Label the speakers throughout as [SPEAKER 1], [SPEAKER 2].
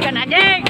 [SPEAKER 1] Ikan anjing.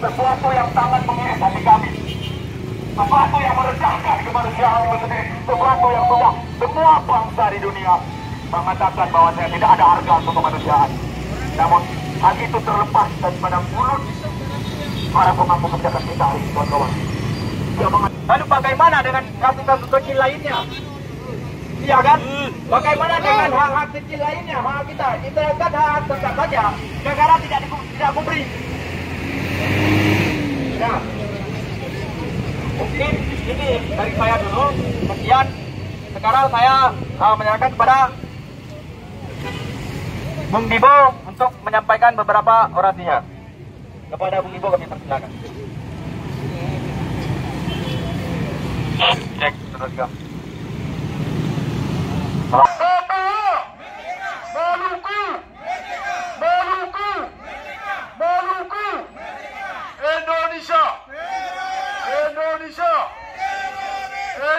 [SPEAKER 2] Sesuatu yang sangat mengiris hati kami, sesuatu yang merendahkan kemanusiaan itu sendiri, sesuatu yang sudah semua bangsa di dunia mengatakan bahwa saya tidak ada harga untuk kemanusiaan. Namun hal itu terlepas daripada mulut para pemangku kebijakan kita hari ini, kawan-kawan. Lalu bagaimana dengan kasus-kasus kecil lainnya? Iya kan? Bagaimana dengan hak-hak kecil lainnya? Hak kita kan hak tetap saja. Negara tidak memberi. Nah, mungkin ini dari saya dulu. Kemudian sekarang saya menyerahkan kepada Bung Dibo untuk menyampaikan beberapa orasinya. Kepada Bung Dibo kami persilakan. Cek teruskan.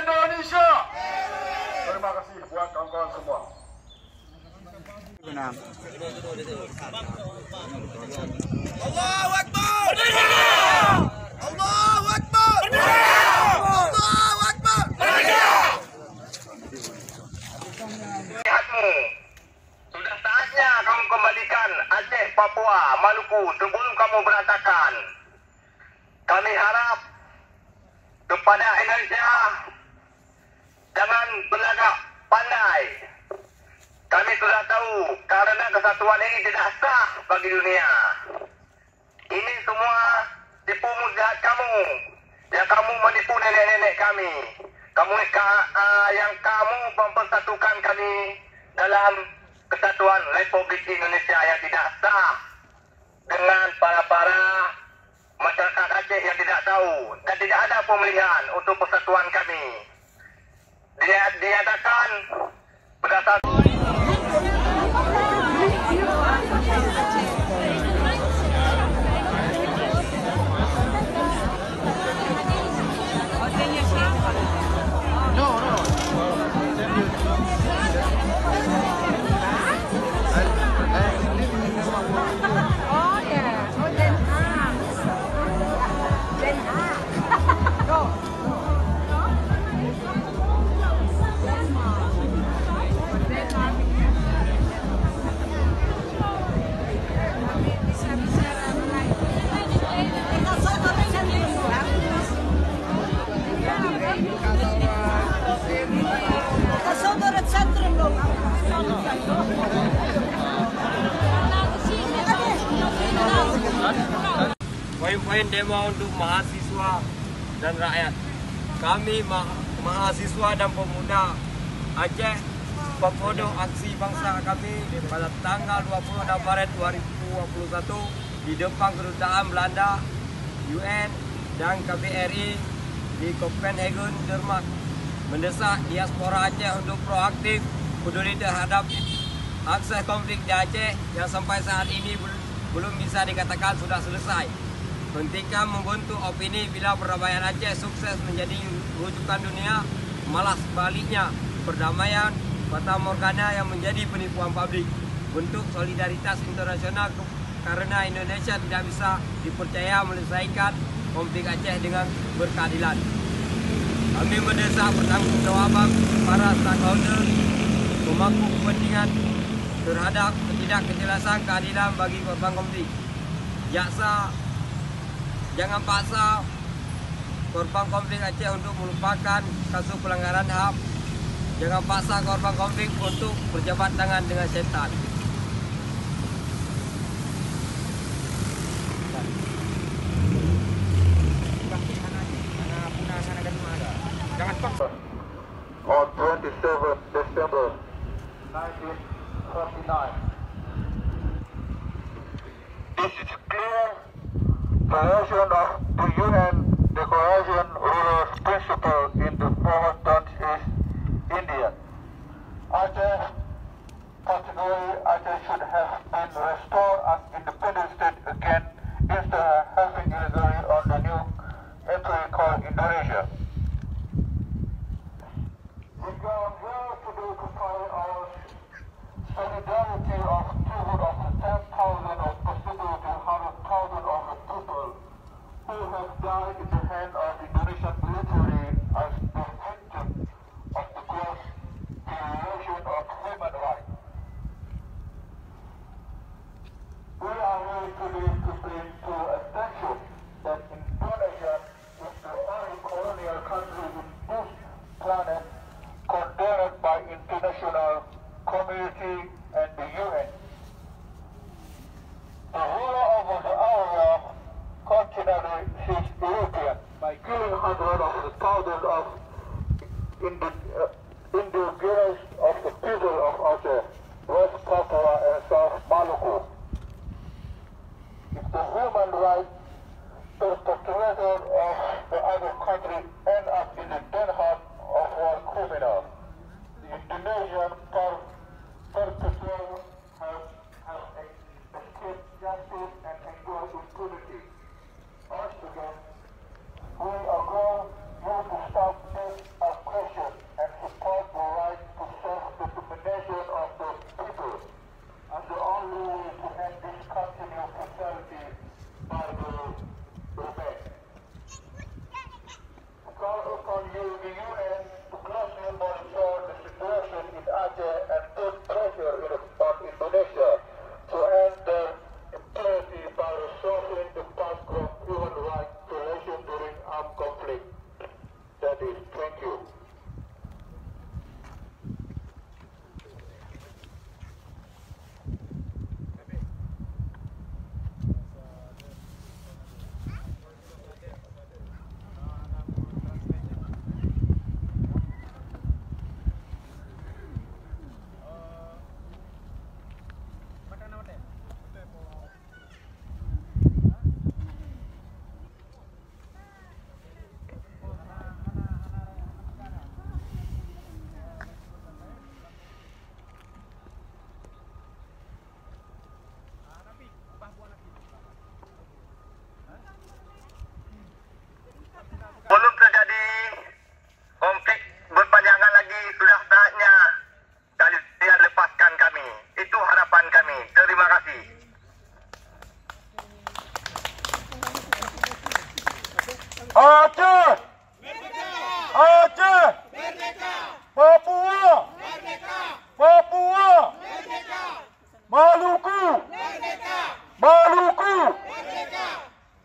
[SPEAKER 2] Indonesia. Terima kasih buat kawan-kawan semua. Allahu Akbar. Allahu Akbar. Allahu Akbar. Sudah saatnya kamu kembalikan Aceh, Papua, Maluku sebelum kamu berantakan. Kami harap kepada Indonesia jangan berlagak pandai. Kami sudah tahu karena kesatuan ini tidak sah bagi dunia. Ini semua tipu muslihat kamu, yang kamu menipu nenek-nenek kami. Yang kamu mempersatukan kami dalam kesatuan Republik Indonesia yang tidak sah dengan para masyarakat Aceh yang tidak tahu dan tidak ada pemilihan untuk persatuan kami. Dia diadakan berdasarkan poin-poin demo untuk mahasiswa dan rakyat. Kami mahasiswa dan pemuda Aceh Pemodo Aksi Bangsa kami pada tanggal 26 Maret 2021 di depan kedutaan Belanda, UN dan KBRI di Copenhagen, Denmark mendesak diaspora Aceh untuk proaktif peduli terhadap akses konflik di Aceh yang sampai saat ini belum bisa dikatakan sudah selesai. Hentikan membentuk opini bila perdamaian Aceh sukses menjadi rujukan dunia, malah sebaliknya perdamaian fata morgana yang menjadi penipuan publik. Bentuk solidaritas internasional karena Indonesia tidak bisa dipercaya menyelesaikan konflik Aceh dengan berkeadilan. Kami mendesak pertanggungjawaban para stakeholder pemangku kepentingan terhadap ketidakkejelasan keadilan bagi korban konflik. Jaksa jangan paksa korban konflik Aceh untuk melupakan kasus pelanggaran HAM. Jangan paksa korban konflik untuk berjabat tangan dengan setan. Jangan paksa.
[SPEAKER 1] On 27 December 1949. This is clear violation of the UN Declaration Rules Principle in the former East India. Aceh, particularly Aceh, should have been restored as independent state again instead of having illegally on the new entry called Indonesia. We go here today to find our solidarity of people of the 10,000 of possibly 100,000 of the people who have died in the hand of the Indonesian military as the victim of the gross violation of human rights. We are here today to bring to attention that Indonesia is the only colonial country in this planet condemned by international community and the UN. The ruler over the area continually sees European by killing hundreds of the thousands of indigenous of the people of Aceh, West Papua and South Maluku. If the human rights perpetrators of the other country end up in the den heart of war criminals, the Indonesian perpetrator has escaped justice and enjoyed impunity. Once again, we are going to stop this aggression and support the right to self-determination of the people as the only way to end this continuous brutality by the remain. Call upon you, the UN, to closely monitor the situation in Aceh and put pressure on Indonesia to end the impunity by resolving the background human rights violation during armed conflict. That is, thank you. Belum terjadi konflik berpanjangan lagi, sudah saatnya kalian lepaskan kami. Itu harapan kami. Terima kasih. Aceh! Aceh! Papua! Papua! Maluku! Maluku!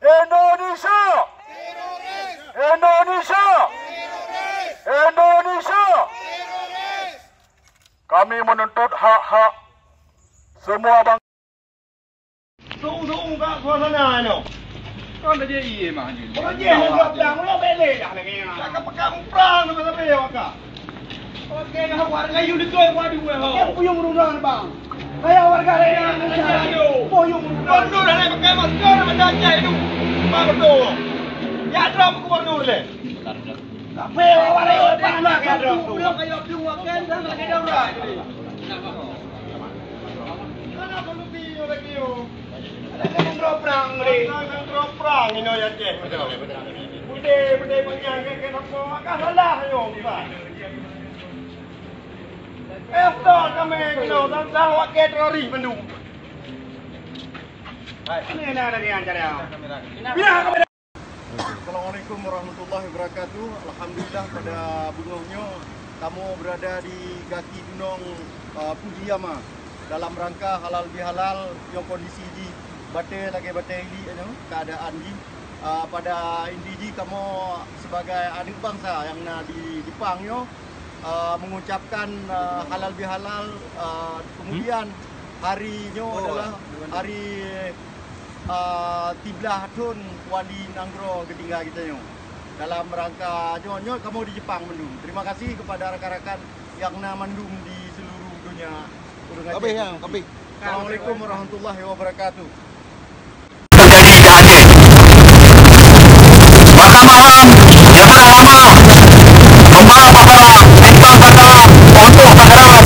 [SPEAKER 1] Indonesia! Indonesia! Indonesia! Kami menuntut hak-hak semua bangsa.
[SPEAKER 3] Sung kat suasana ni. Kan dia iya mah ni. Orang dia hendak pedang, orang belek dah lagi. Cakap pegang perang tu sampai awak. Okey, nak warga you di tuai wadi we ho. Yang puyung rundan bang. Saya warga lain yang puyung rundan. Pandu dah nak pakai masker macam itu. Bang betul. Ya drum ku baru le. Tak payah warga lain panas kan drum. Dia kayak dia wakan dah lagi dah orang. Mana perlu bio lagi yo. Ada perang ni. Perang ini ya je. Bude panjang ke apa? Kan salah yo pak. Esok kami kena tentang wakil teroris Bandung. Ini ada di antara.
[SPEAKER 4] Assalamualaikum warahmatullahi wabarakatuh. Alhamdulillah pada bungohnya kamu berada di kaki gunung Pujiyama dalam rangka halal bihalal yang kondisi di batai lagi batai ini keadaan di pada indiji kamu sebagai adik bangsa yang di Jepangnya mengucapkan halal bihalal, kemudian harinya adalah hari Tiblah Tun Wali Nanggro ketinggal kita nyo. dalam rangka nyonyol kamu di Jepang mendung. Terima kasih kepada rakan-rakan yang mendung di seluruh dunia. Assalamualaikum warahmatullahi wabarakatuh.
[SPEAKER 5] Terjadi di Adil. Maka malam yang sudah lama membawa masalah untuk negara